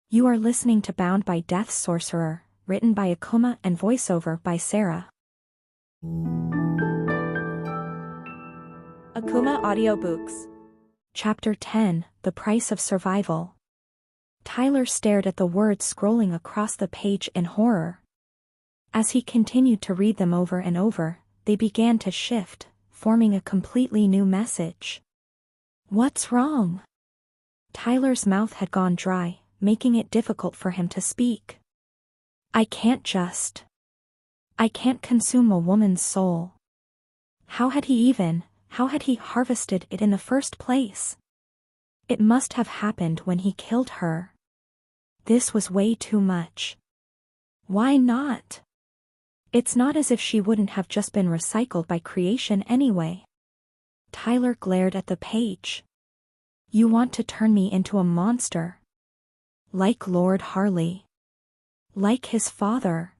You are listening to Bound by Death's Sorcerer, written by Akumah and voiceover by Sara. Akumah Audiobooks. Chapter 10, The Price of Survival. Tyler stared at the words scrolling across the page in horror. As he continued to read them over and over, they began to shift, forming a completely new message. What's wrong? Tyler's mouth had gone dry, making it difficult for him to speak. I can't consume a woman's soul. How had he harvested it in the first place? It must have happened when he killed her. This was way too much. Why not? It's not as if she wouldn't have just been recycled by creation anyway. Tyler glared at the page. You want to turn me into a monster? Like Lord Harley. Like his father.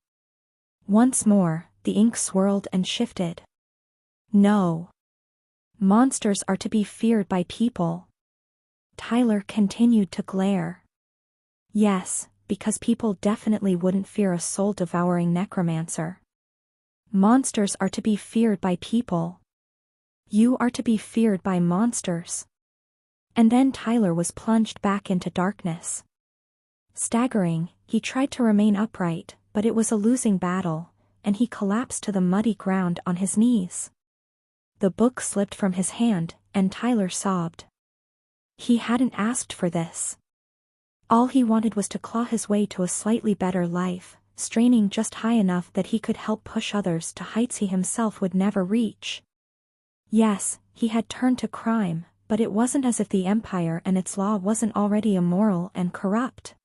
Once more, the ink swirled and shifted. No. Monsters are to be feared by people. Tyler continued to glare. Yes, because people definitely wouldn't fear a soul-devouring necromancer. Monsters are to be feared by people. You are to be feared by monsters. And then Tyler was plunged back into darkness. Staggering, he tried to remain upright, but it was a losing battle, and he collapsed to the muddy ground on his knees. The book slipped from his hand, and Tyler sobbed. He hadn't asked for this. All he wanted was to claw his way to a slightly better life, straining just high enough that he could help push others to heights he himself would never reach. Yes, he had turned to crime, but it wasn't as if the Empire and its law wasn't already immoral and corrupt.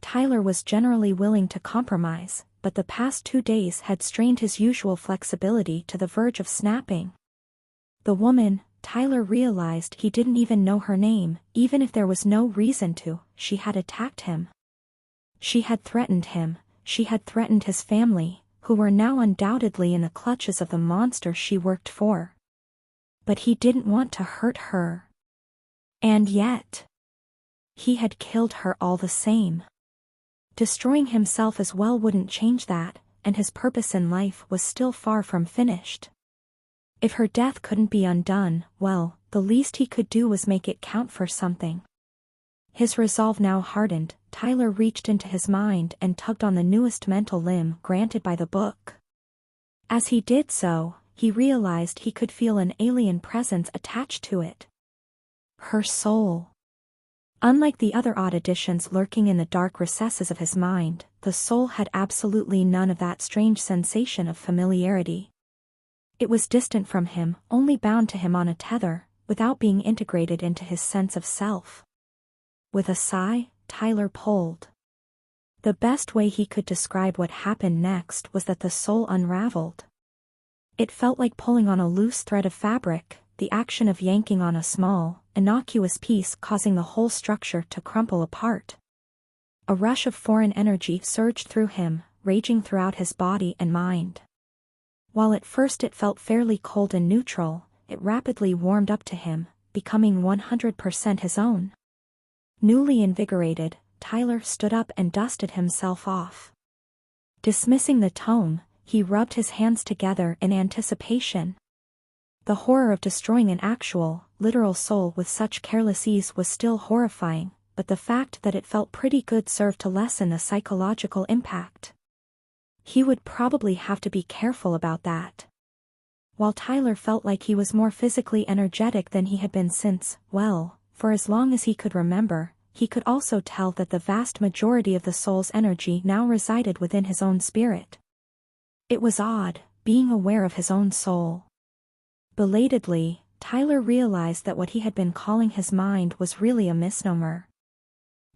Tyler was generally willing to compromise, but the past 2 days had strained his usual flexibility to the verge of snapping. The woman, Tyler realized he didn't even know her name, even if there was no reason to, she had attacked him. She had threatened him, she had threatened his family, who were now undoubtedly in the clutches of the monster she worked for. But he didn't want to hurt her. And yet, he had killed her all the same. Destroying himself as well wouldn't change that, and his purpose in life was still far from finished. If her death couldn't be undone, well, the least he could do was make it count for something. His resolve now hardened, Tyler reached into his mind and tugged on the newest mental limb granted by the book. As he did so, he realized he could feel an alien presence attached to it. Her soul. Unlike the other odd additions lurking in the dark recesses of his mind, the soul had absolutely none of that strange sensation of familiarity. It was distant from him, only bound to him on a tether, without being integrated into his sense of self. With a sigh, Tyler pulled. The best way he could describe what happened next was that the soul unraveled. It felt like pulling on a loose thread of fabric, the action of yanking on a small, innocuous piece causing the whole structure to crumple apart. A rush of foreign energy surged through him, raging throughout his body and mind. While at first it felt fairly cold and neutral, it rapidly warmed up to him, becoming 100% his own. Newly invigorated, Tyler stood up and dusted himself off. Dismissing the tome, he rubbed his hands together in anticipation. The horror of destroying an actual, literal soul with such careless ease was still horrifying, but the fact that it felt pretty good served to lessen the psychological impact. He would probably have to be careful about that. While Tyler felt like he was more physically energetic than he had been since, well, for as long as he could remember, he could also tell that the vast majority of the soul's energy now resided within his own spirit. It was odd, being aware of his own soul. Belatedly, Tyler realized that what he had been calling his mind was really a misnomer.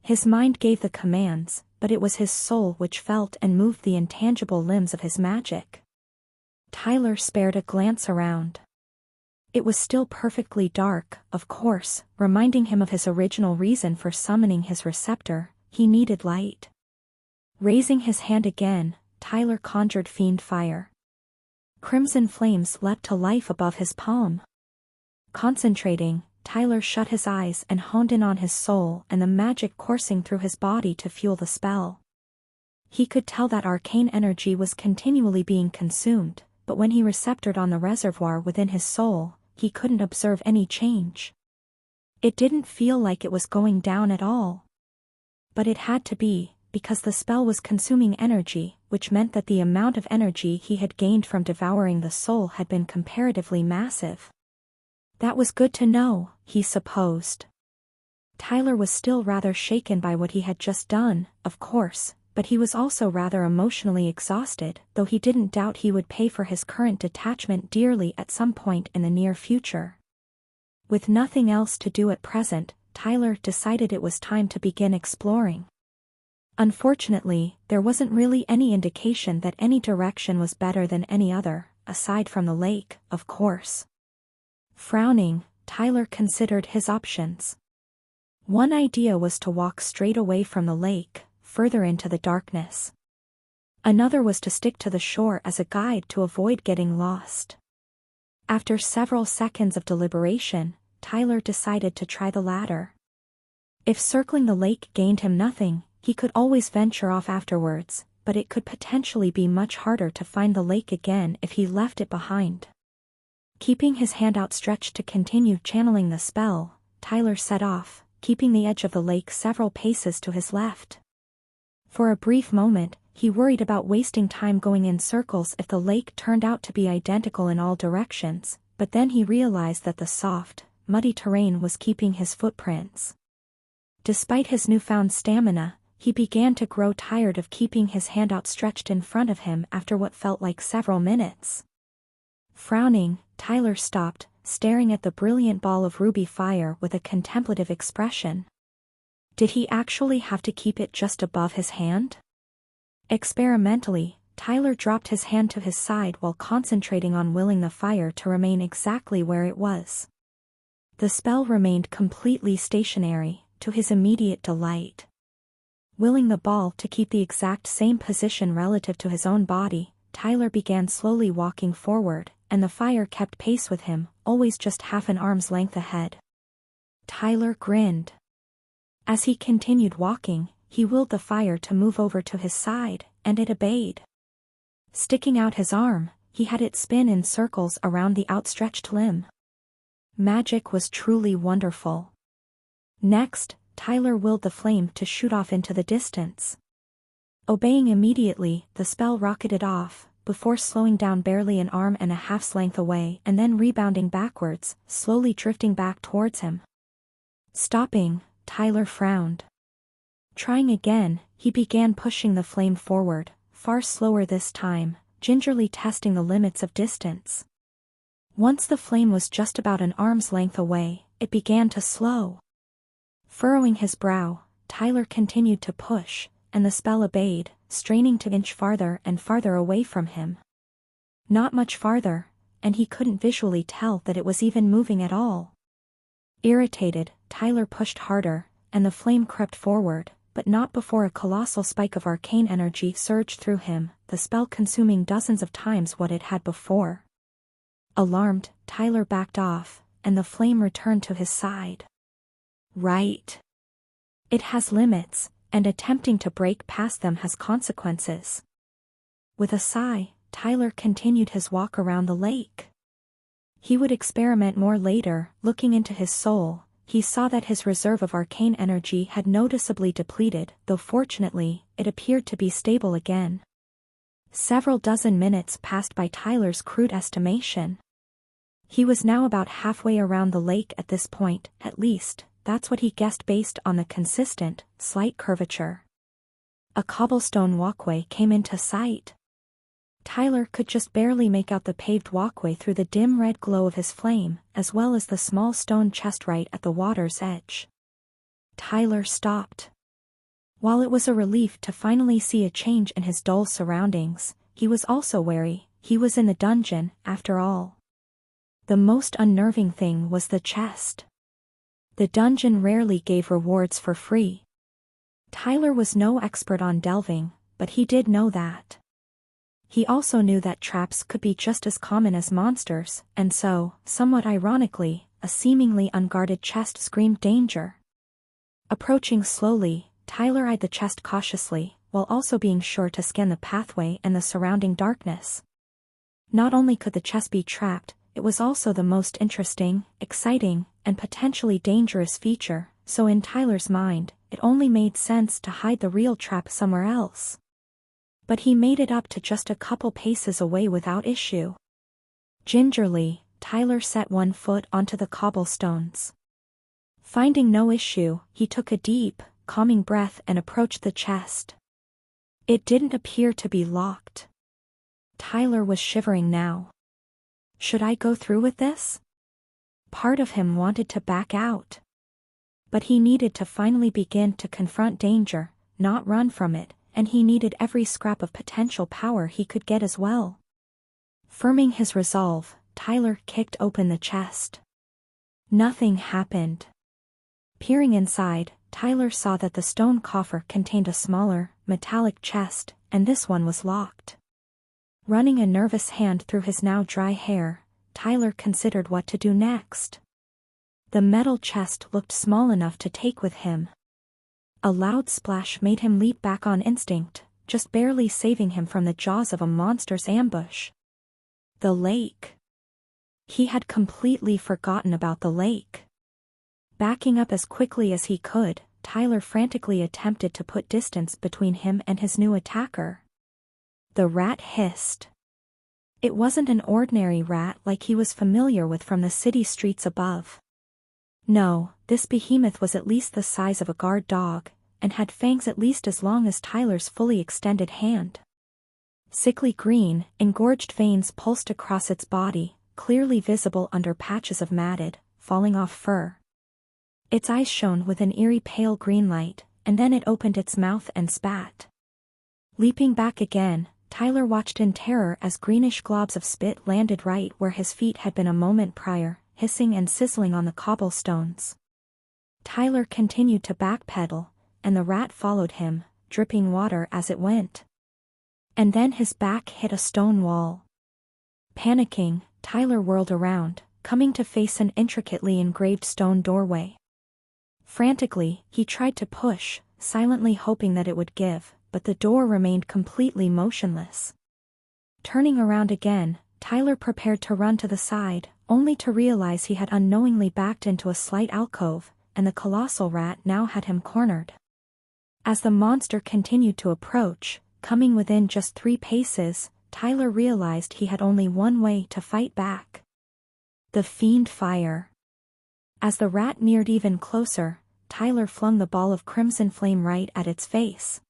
His mind gave the commands, but it was his soul which felt and moved the intangible limbs of his magic. Tyler spared a glance around. It was still perfectly dark, of course, reminding him of his original reason for summoning his receptor. He needed light. Raising his hand again, Tyler conjured fiend fire. Crimson flames leapt to life above his palm. Concentrating, Tyler shut his eyes and honed in on his soul and the magic coursing through his body to fuel the spell. He could tell that arcane energy was continually being consumed, but when he receptored on the reservoir within his soul, he couldn't observe any change. It didn't feel like it was going down at all. But it had to be, because the spell was consuming energy, which meant that the amount of energy he had gained from devouring the soul had been comparatively massive. That was good to know, he supposed. Tyler was still rather shaken by what he had just done, of course, but he was also rather emotionally exhausted, though he didn't doubt he would pay for his current detachment dearly at some point in the near future. With nothing else to do at present, Tyler decided it was time to begin exploring. Unfortunately, there wasn't really any indication that any direction was better than any other, aside from the lake, of course. Frowning, Tyler considered his options. One idea was to walk straight away from the lake, further into the darkness. Another was to stick to the shore as a guide to avoid getting lost. After several seconds of deliberation, Tyler decided to try the latter. If circling the lake gained him nothing, he could always venture off afterwards, but it could potentially be much harder to find the lake again if he left it behind. Keeping his hand outstretched to continue channeling the spell, Tyler set off, keeping the edge of the lake several paces to his left. For a brief moment, he worried about wasting time going in circles if the lake turned out to be identical in all directions, but then he realized that the soft, muddy terrain was keeping his footprints. Despite his newfound stamina, he began to grow tired of keeping his hand outstretched in front of him after what felt like several minutes. Frowning, Tyler stopped, staring at the brilliant ball of ruby fire with a contemplative expression. Did he actually have to keep it just above his hand? Experimentally, Tyler dropped his hand to his side while concentrating on willing the fire to remain exactly where it was. The spell remained completely stationary, to his immediate delight. Willing the ball to keep the exact same position relative to his own body, Tyler began slowly walking forward, and the fire kept pace with him, always just half an arm's length ahead. Tyler grinned. As he continued walking, he willed the fire to move over to his side, and it obeyed. Sticking out his arm, he had it spin in circles around the outstretched limb. Magic was truly wonderful. Next, Tyler willed the flame to shoot off into the distance. Obeying immediately, the spell rocketed off, before slowing down barely an arm and a half's length away and then rebounding backwards, slowly drifting back towards him. Stopping, Tyler frowned. Trying again, he began pushing the flame forward, far slower this time, gingerly testing the limits of distance. Once the flame was just about an arm's length away, it began to slow. Furrowing his brow, Tyler continued to push, and the spell obeyed, straining to inch farther and farther away from him. Not much farther, and he couldn't visually tell that it was even moving at all. Irritated, Tyler pushed harder, and the flame crept forward, but not before a colossal spike of arcane energy surged through him, the spell consuming dozens of times what it had before. Alarmed, Tyler backed off, and the flame returned to his side. Right. It has limits, and attempting to break past them has consequences. With a sigh, Tyler continued his walk around the lake. He would experiment more later. Looking into his soul, he saw that his reserve of arcane energy had noticeably depleted, though fortunately, it appeared to be stable again. Several dozen minutes passed by Tyler's crude estimation. He was now about halfway around the lake at this point, at least, that's what he guessed based on the consistent, slight curvature. A cobblestone walkway came into sight. Tyler could just barely make out the paved walkway through the dim red glow of his flame, as well as the small stone chest right at the water's edge. Tyler stopped. While it was a relief to finally see a change in his dull surroundings, he was also wary. He was in the dungeon, after all. The most unnerving thing was the chest. The dungeon rarely gave rewards for free. Tyler was no expert on delving, but he did know that. He also knew that traps could be just as common as monsters, and so, somewhat ironically, a seemingly unguarded chest screamed danger. Approaching slowly, Tyler eyed the chest cautiously, while also being sure to scan the pathway and the surrounding darkness. Not only could the chest be trapped, it was also the most interesting, exciting, and potentially dangerous feature, so in Tyler's mind, it only made sense to hide the real trap somewhere else. But he made it up to just a couple paces away without issue. Gingerly, Tyler set one foot onto the cobblestones. Finding no issue, he took a deep, calming breath and approached the chest. It didn't appear to be locked. Tyler was shivering now. Should I go through with this? Part of him wanted to back out. But he needed to finally begin to confront danger, not run from it, and he needed every scrap of potential power he could get as well. Firming his resolve, Tyler kicked open the chest. Nothing happened. Peering inside, Tyler saw that the stone coffer contained a smaller, metallic chest, and this one was locked. Running a nervous hand through his now dry hair, Tyler considered what to do next. The metal chest looked small enough to take with him. A loud splash made him leap back on instinct, just barely saving him from the jaws of a monster's ambush. The lake. He had completely forgotten about the lake. Backing up as quickly as he could, Tyler frantically attempted to put distance between him and his new attacker. The rat hissed. It wasn't an ordinary rat like he was familiar with from the city streets above. No, this behemoth was at least the size of a guard dog, and had fangs at least as long as Tyler's fully extended hand. Sickly green, engorged veins pulsed across its body, clearly visible under patches of matted, falling off fur. Its eyes shone with an eerie pale green light, and then it opened its mouth and spat. Leaping back again, Tyler watched in terror as greenish globs of spit landed right where his feet had been a moment prior, hissing and sizzling on the cobblestones. Tyler continued to backpedal, and the rat followed him, dripping water as it went. And then his back hit a stone wall. Panicking, Tyler whirled around, coming to face an intricately engraved stone doorway. Frantically, he tried to push, silently hoping that it would give, but the door remained completely motionless. Turning around again, Tyler prepared to run to the side, only to realize he had unknowingly backed into a slight alcove, and the colossal rat now had him cornered. As the monster continued to approach, coming within just 3 paces, Tyler realized he had only one way to fight back. The fiend fire. As the rat neared even closer, Tyler flung the ball of crimson flame right at its face.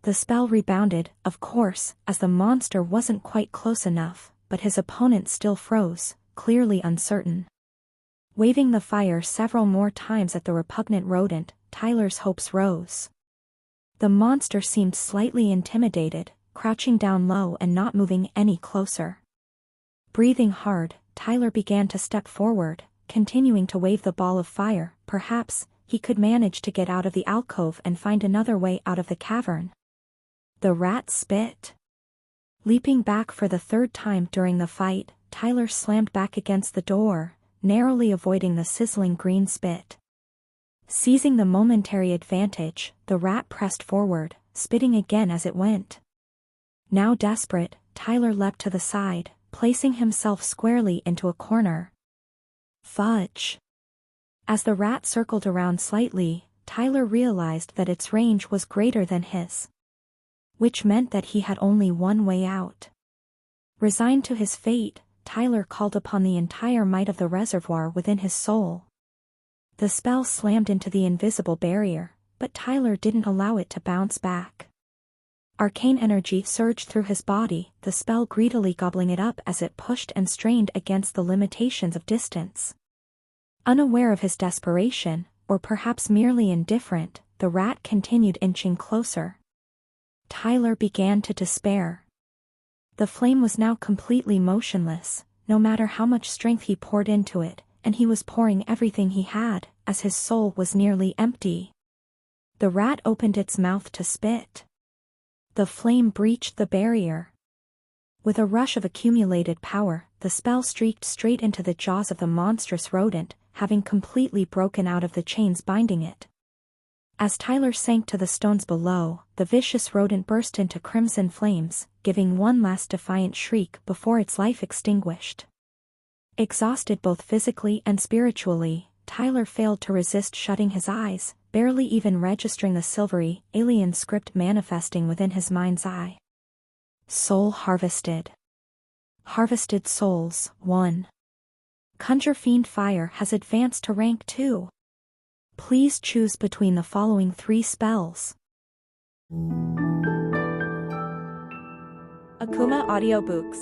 The spell rebounded, of course, as the monster wasn't quite close enough, but his opponent still froze, clearly uncertain. Waving the fire several more times at the repugnant rodent, Tyler's hopes rose. The monster seemed slightly intimidated, crouching down low and not moving any closer. Breathing hard, Tyler began to step forward, continuing to wave the ball of fire. Perhaps he could manage to get out of the alcove and find another way out of the cavern. The rat spit. Leaping back for the 3rd time during the fight, Tyler slammed back against the door, narrowly avoiding the sizzling green spit. Seizing the momentary advantage, the rat pressed forward, spitting again as it went. Now desperate, Tyler leapt to the side, placing himself squarely into a corner. Fudge. As the rat circled around slightly, Tyler realized that its range was greater than his, which meant that he had only one way out. Resigned to his fate, Tyler called upon the entire might of the reservoir within his soul. The spell slammed into the invisible barrier, but Tyler didn't allow it to bounce back. Arcane energy surged through his body, the spell greedily gobbling it up as it pushed and strained against the limitations of distance. Unaware of his desperation, or perhaps merely indifferent, the rat continued inching closer. Tyler began to despair. The flame was now completely motionless, no matter how much strength he poured into it, and he was pouring everything he had, as his soul was nearly empty. The rat opened its mouth to spit. The flame breached the barrier. With a rush of accumulated power, the spell streaked straight into the jaws of the monstrous rodent, having completely broken out of the chains binding it. As Tyler sank to the stones below, the vicious rodent burst into crimson flames, giving one last defiant shriek before its life extinguished. Exhausted both physically and spiritually, Tyler failed to resist shutting his eyes, barely even registering the silvery, alien script manifesting within his mind's eye. Soul harvested. Harvested souls, 1. Conjure Fiend Fire has advanced to rank 2. Please choose between the following 3 spells. Akumah Audiobooks.